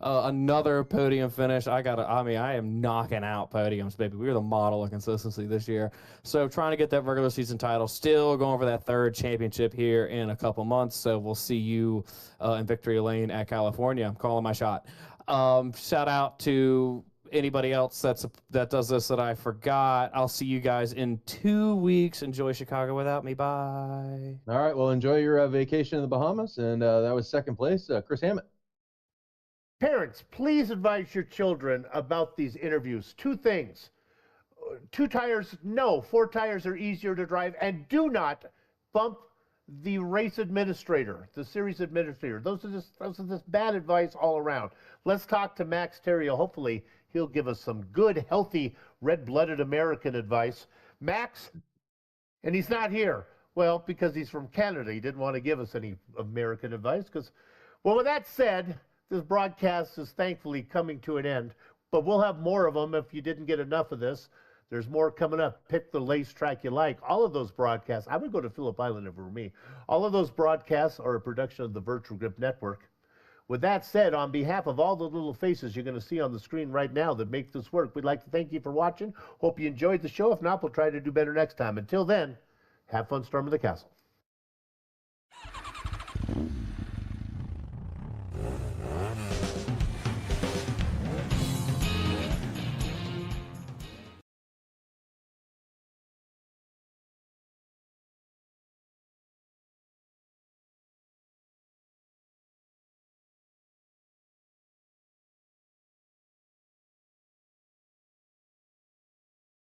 another podium finish. I am knocking out podiums, baby. We are the model of consistency this year. So trying to get that regular season title, still going for that third championship here in a couple months. So we'll see you in Victory Lane at California. I'm calling my shot. Shout out to anybody else that does this that I forgot. I'll see you guys in 2 weeks. Enjoy Chicago without me. Bye. All right. Well, enjoy your vacation in the Bahamas. And that was second place, Chris Hammett. Parents, please advise your children about these interviews. 2 things. 2 tires, no. 4 tires are easier to drive. And do not bump the race administrator, the series administrator. Those are just bad advice all around. Let's talk to Max Terrio. Hopefully, he'll give us some good, healthy, red-blooded American advice. Max, and he's not here. Well, because he's from Canada. He didn't want to give us any American advice. Well, with that said, this broadcast is thankfully coming to an end. But we'll have more of them if you didn't get enough of this. There's more coming up. Pick the lace track you like. All of those broadcasts, I would go to Phillip Island if it were me. All of those broadcasts are a production of the Virtual Grip Network. With that said, on behalf of all the little faces you're going to see on the screen right now that make this work, we'd like to thank you for watching. Hope you enjoyed the show. If not, we'll try to do better next time. Until then, have fun storming the castle.